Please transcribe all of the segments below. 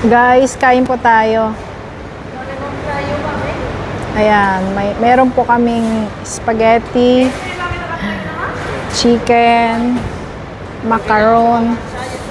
Guys, kain po tayo. Ayan, meron po kaming spaghetti, chicken, macaron,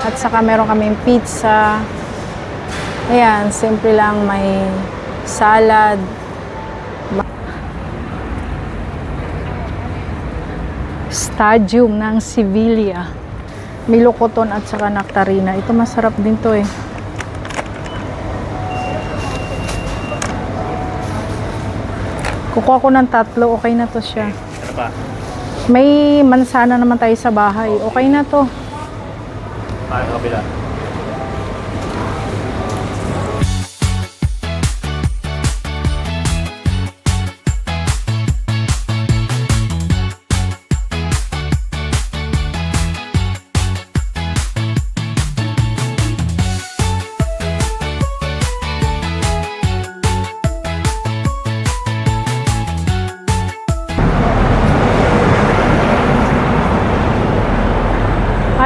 at saka meron kaming pizza. Ayan, simple lang, may salad. Stadium ng Sevilla. Milocoton at saka nectarina. Ito masarap din to eh. Kukuha ko ng 3, okay na to siya. Ano pa? May mansana naman tayo sa bahay. Okay na to. Paano kabila?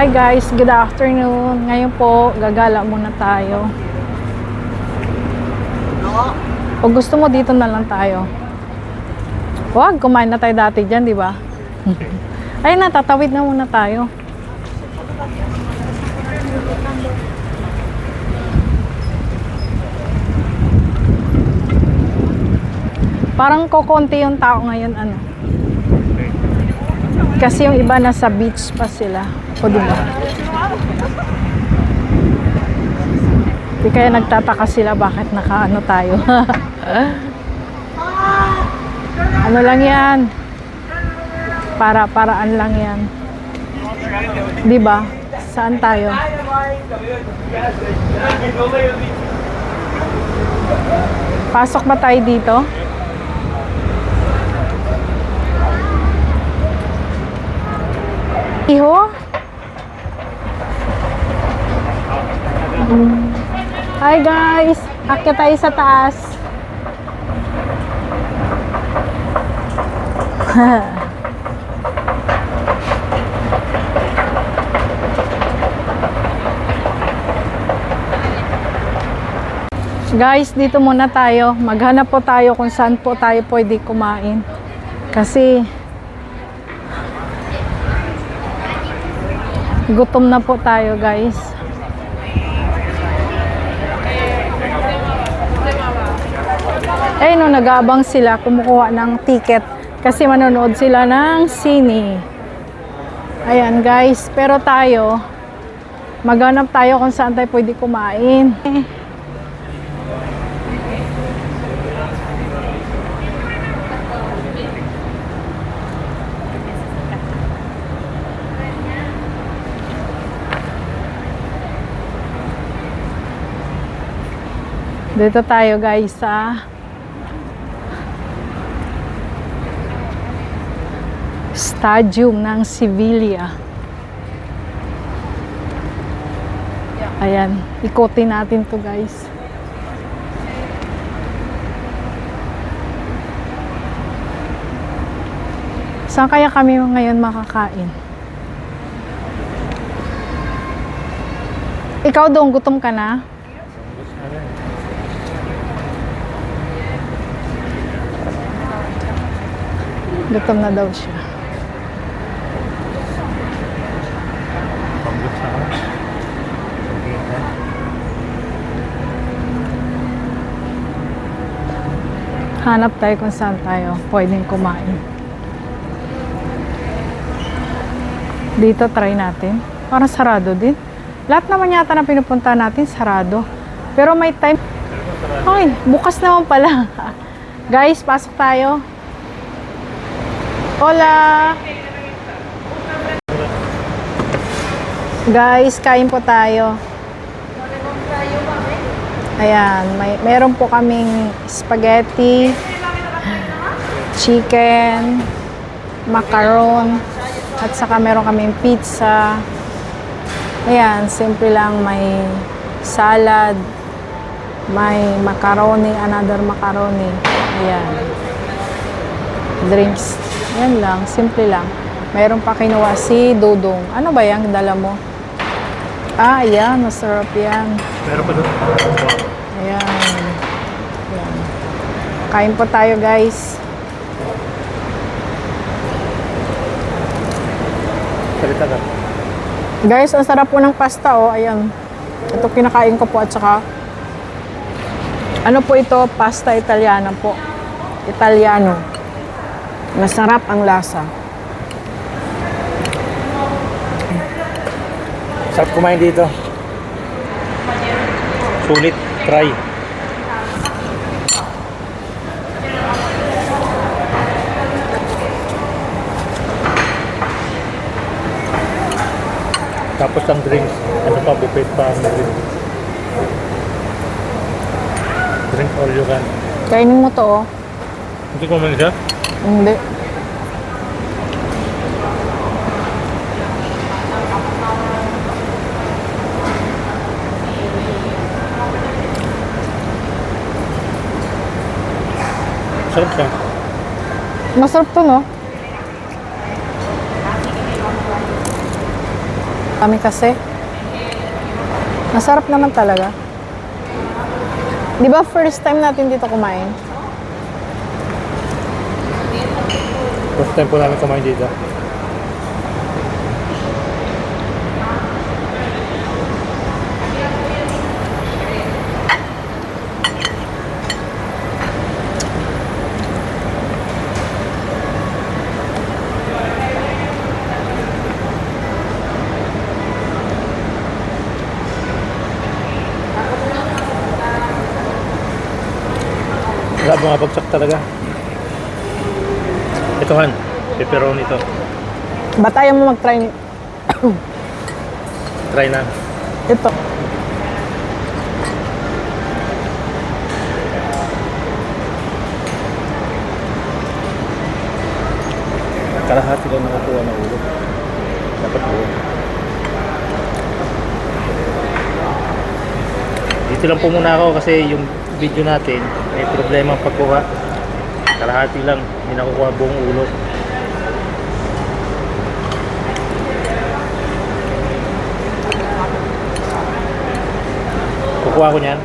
Hi guys, good afternoon. Ngayon po, gagala muna tayo. O gusto mo dito na lang tayo? Wag, kumain na tayo dati dyan, di ba? Ayun na, tatawid na muna tayo. Parang kokonti yung tao ngayon, ano? Kasi yung iba nasa beach pa sila. O diba? Di kaya nagtataka sila bakit nakaano tayo. Ano lang yan? Paraan lang yan. Diba? Saan tayo? Pasok ba tayo dito? Iho? Hi guys! Akyat tayo sa taas. Guys, dito muna tayo. Maghanap po tayo kung saan po tayo pwede kumain. Kasi gutom na po tayo, guys. Eh, no, nag-aabang sila, kumukuha ng ticket kasi manonood sila ng sine. Ayan, guys. Pero tayo, maghanap tayo kung saan tayo pwede kumain. Dito tayo guys sa Stadium ng Sevilla. Ayan, ikutin natin to guys. Saan kaya kami ngayon makakain? Ikaw dong, gutom ka na? Gutom na daw siya. Hanap tayo kung saan tayo pwedeng kumain. Dito try natin. Parang sarado din. Lahat naman yata na pinupunta natin sarado. Pero may time. Ay, bukas naman pala. Guys, pasok tayo. Hola! Guys, kain po tayo. Ayan, meron po kaming spaghetti, chicken, macaron, at saka meron kaming pizza. Ayan, simple lang, may salad, may macaroni, another macaroni. Ayan. Drinks. Yan lang, simple lang. Mayroon pa kinuha si Dudong. Ano ba yan? Dala mo? Ah, ayan. Masarap yan. Meron pa doon. Ayan. Ayan. Kain po tayo, guys. Salita ka. Guys, ang sarap po ng pasta, oh. Ayan. Ito kinakain ko po at saka ano po ito? Pasta Italiana po. Italiano. Masarap ang lasa. Sarap kumain dito. Sulit. Try. Tapos ang drinks. Ano pa? Buffet pa ang drinks. Drink all you can. Kainin mo to, oh. Hindi ko man siya. Hindi. Sarap siya. Masarap to, no? Kami kasi. Masarap naman talaga. Di ba first time natin dito kumain? First time po namin kumain dito. Wala, bumabagsak talaga. Ito Han, pepperoni ito. Ba't ayaw mo mag-try Try na. ito? Kalahati lang nakukuha ng ulo. Dapat buo. Dito lang po muna ako kasi yung video natin may problema ang pagkuha. Kalahati lang, hindi nakukuha buong ulo. Kukuha ko niyan.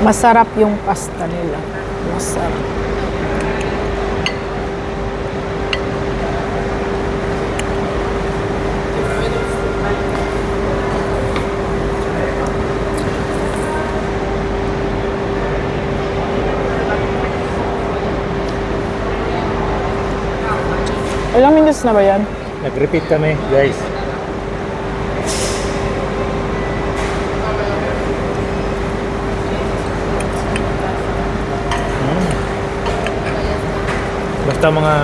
Masarap yung pasta nila. Masarap. Ilang minutes na ba yan? Nag-repeat kami, guys. Basta mga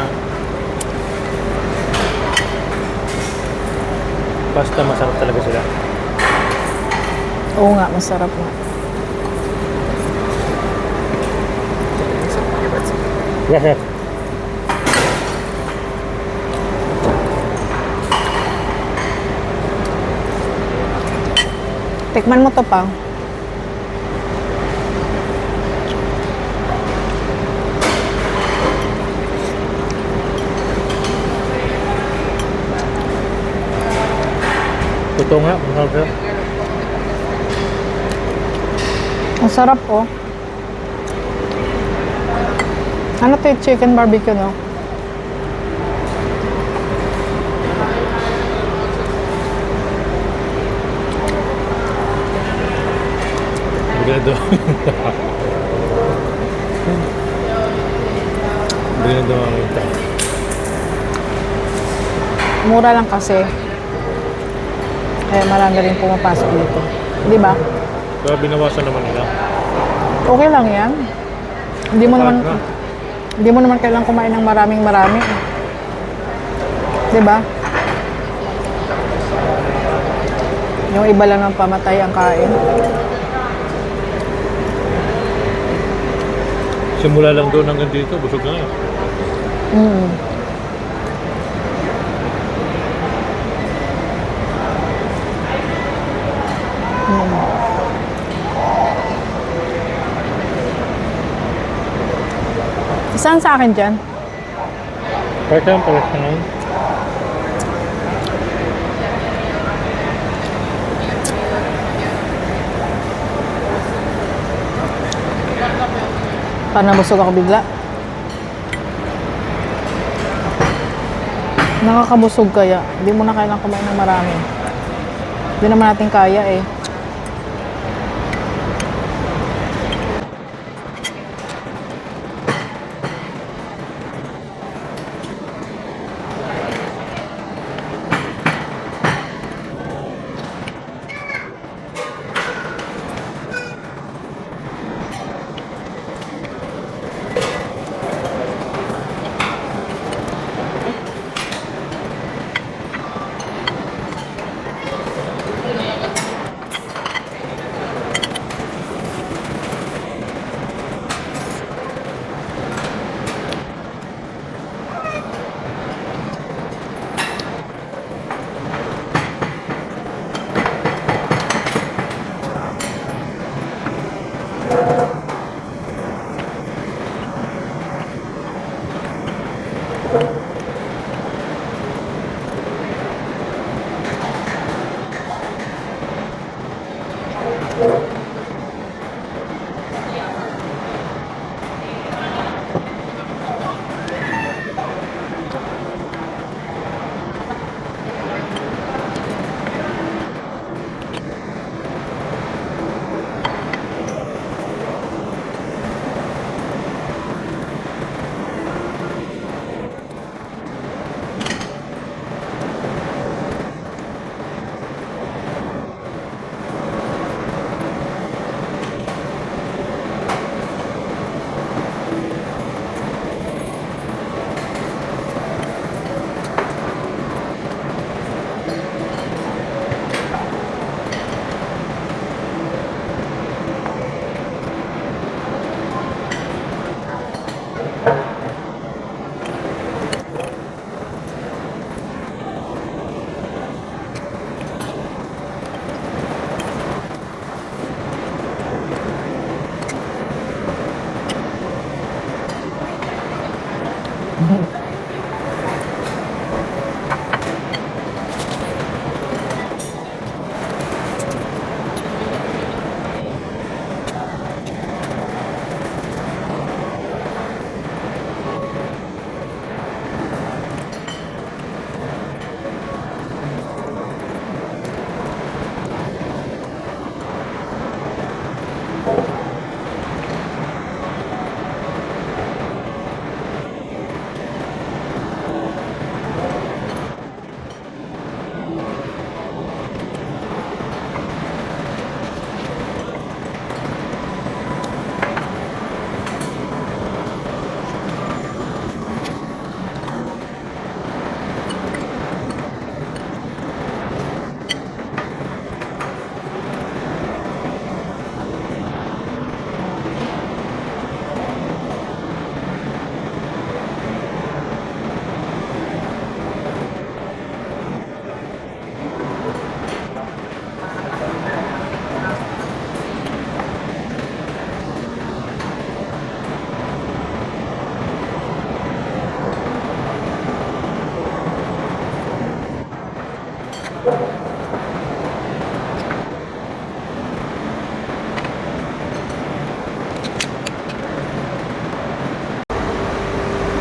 pasta, masarap talaga sila. Oo nga, masarap nga. Yes, Tikman mo to pa. Totoo nga, masarap siya. Ang sarap oh. Ano to yung chicken barbecue no? Brigado. Brigado ang ito. Mura lang kasi. Kaya marami rin pumapasok dito. Di ba? Kaya binawasan naman nila. Okay lang yan. Hindi mo naman kailangang kumain ng maraming. Di ba? Yung iba lang ng pamatay ang kain. Simula lang doon hanggang dito, busog na. Mm. Saan sa akin dyan? Kahit saan palas na ngayon. Parang nabusog ako bigla. Nakakabusog kaya. Hindi mo na kailangang kumain ng marami. Hindi naman natin kaya eh.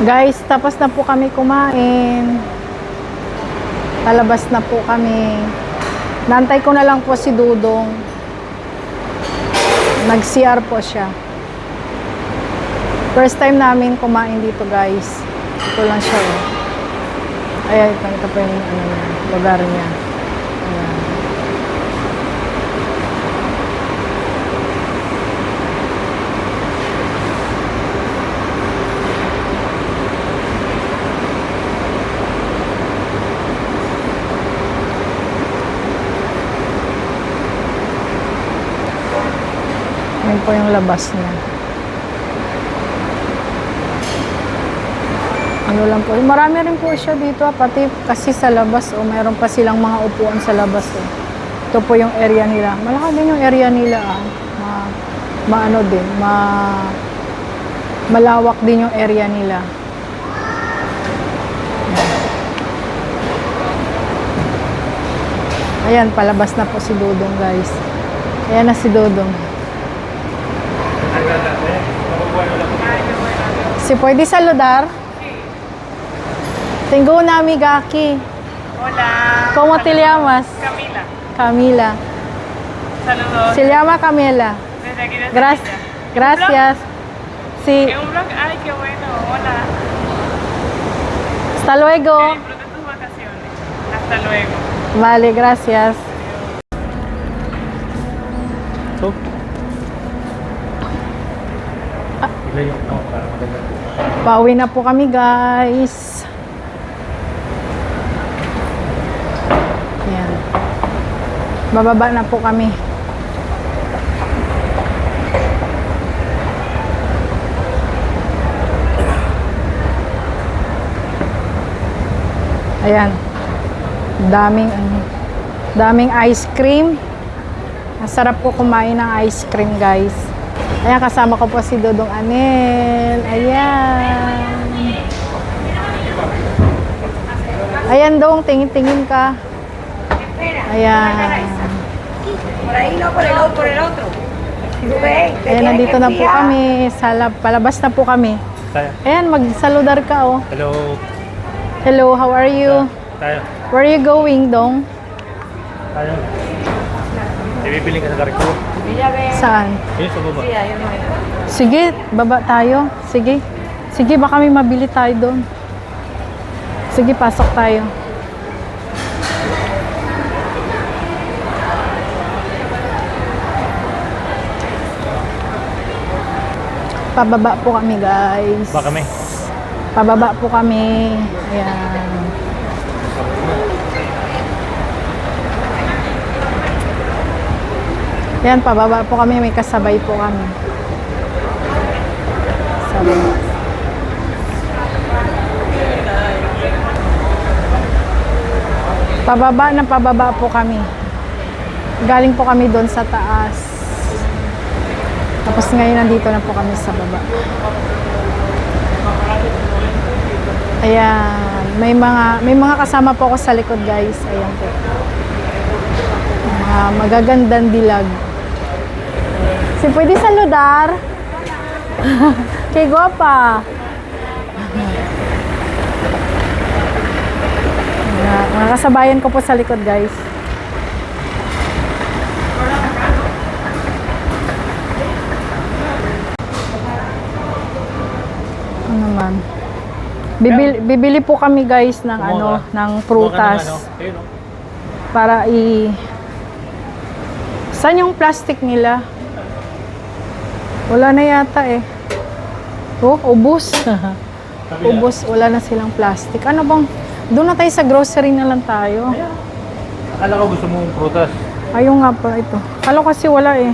Guys, tapos na po kami kumain. Palabas na po kami. Nantay ko na lang po si Dudong. Nag-CR po siya. First time namin kumain dito, guys. Ito lang siya. Oh. Ayan, ito po yung lugar niya. Ayan. Ayan po yung labas niya. Ano lang po. Marami rin po siya dito. Pati kasi sa labas. Mayroon pa silang mga upuan sa labas. Ito po yung area nila. Malaki din yung area nila. Maano din. Malawak din yung area nila. Ayan, palabas na po si Dudong, guys. Ayan na si Dudong. Si pwede saludar? Tengo una amiga aquí. Hola. ¿Cómo te llamas? Camila. Camila. Saludos. Se llama Camila. Desde aquí de Gracias. Sevilla. Gracias. Sí. ¿En un blog? Ay, qué bueno. Hola. Hasta luego. Que disfruten tus vacaciones. Hasta luego. Vale, gracias. So, ilan yung para maganda. Pauwi na po kami, guys. Ayan. Bababa na po kami. Ayan. Daming ice cream. Masarap po kumain ng ice cream, guys. Ayan, kasama ko po si Dodong Anel. Ayan. Ayan, Dong. Tingin-tingin ka. Ayan. Por ahí no, por el otro. Rubén, te Ayan, tienes nandito que na po fiar. kami. Palabas na po kami. Tayo. Ayan, magsaludar ka, oh. Hello. Hello, how are you? Tayo. Where are you going, Dong? Tayo. Ibibiling ka sa Carrefour. Saan? Yun sa baba. Sige, baba tayo. Sige. Sige, baka may mabili tayo doon. Sige, pasok tayo. Pababa po kami, guys. Ba kami? Pababa po kami. Ayan. Ayan, pababa po kami. May kasabay po kami. Sabay. Pababa po kami. Galing po kami doon sa taas. Tapos ngayon nandito na po kami sa baba. Ayan, may mga kasama po ako sa likod, guys. Ayan po. Mga magagandang dilag. Si pwede saludar. Kay guwapa. Mga kasabayan ko po sa likod, guys. Ano naman? Bibili po kami, guys, ng ng prutas Ayun, no? para Saan yung plastic nila? Wala na yata eh. Oh, ubos. Ubos, wala na silang plastic. Ano bang doon na tayo sa grocery na lang tayo. Akala ko gusto mong prutas. Ayun nga pa ito. Kala ko kasi wala eh.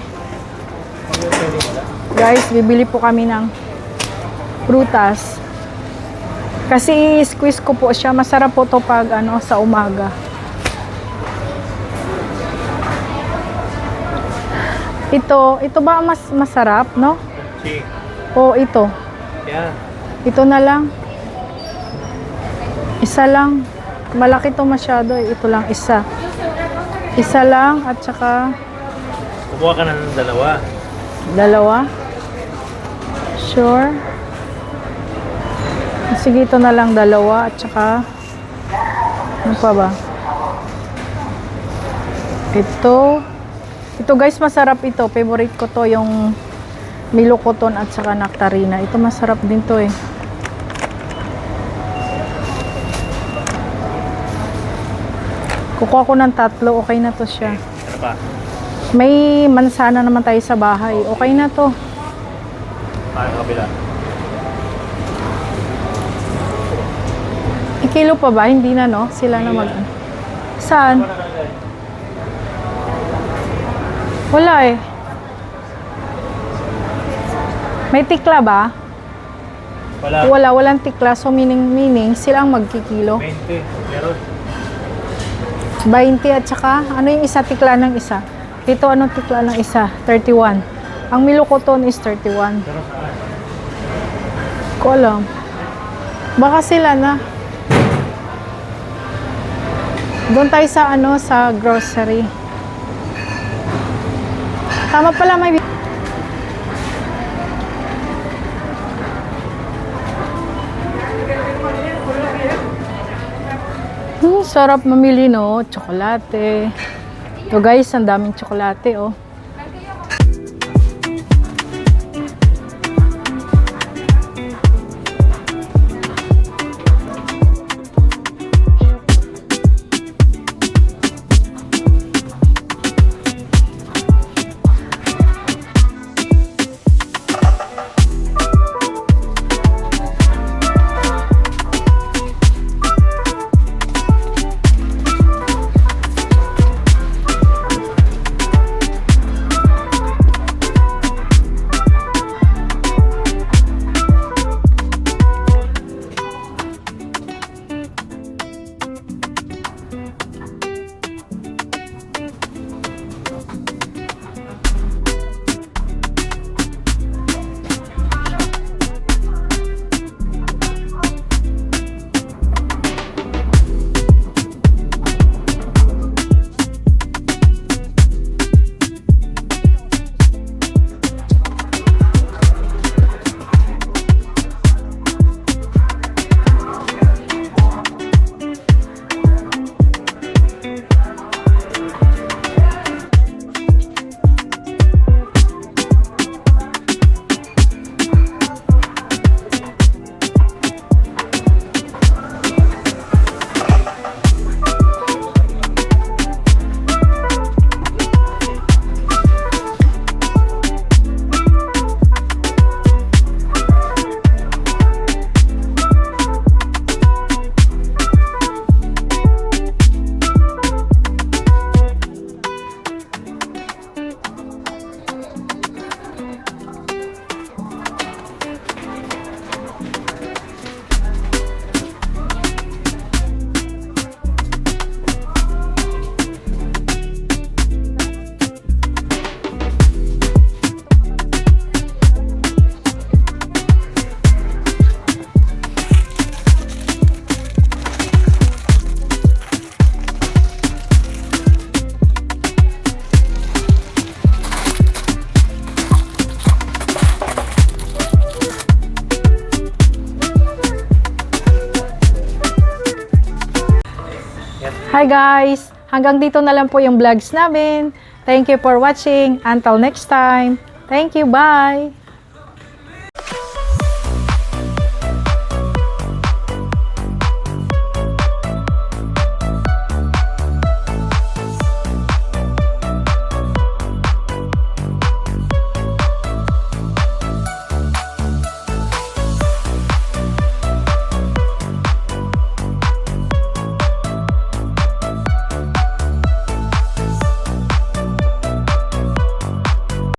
Guys, bibili po kami ng prutas. Kasi i-squeeze ko po siya. Masarap po to pag sa umaga. Ito ba mas masarap, no? Si. O ito. Yan. Ito na lang. Isa lang. Malaki to masyado eh. Ito lang isa. Isa lang at saka Kukuha ka na ng dalawa. dalawa. Sure. Sige, ito na lang dalawa at saka ano pa ba? Ito guys, masarap ito. Favorite ko to, yung Milo Cotton at saka Nectarina. Ito masarap din to eh. Kukuha ko ng 3, okay na to siya. Ano pa? May mansana naman tayo sa bahay. Okay na to. Paano kabila? Kilo pa ba? Hindi na, no? Sila na mag... Saan? Wala eh. May tikla ba? Wala. Walang tikla. So, meaning sila ang magkikilo. 20. Meron. 20 at saka, ano yung isa tikla ng isa? Ito, anong tikla ng isa? 31. Ang Milo Cotton is 31. Pero saan? Ko alam. Baka sila na. Doon tayo sa sa grocery. Tama pala, may sarap mamili, no? Tsokolate. Ito guys, ang daming tsokolate, oh. Hi guys! Hanggang dito na lang po yung vlogs namin. Thank you for watching. Until next time. Thank you. Bye!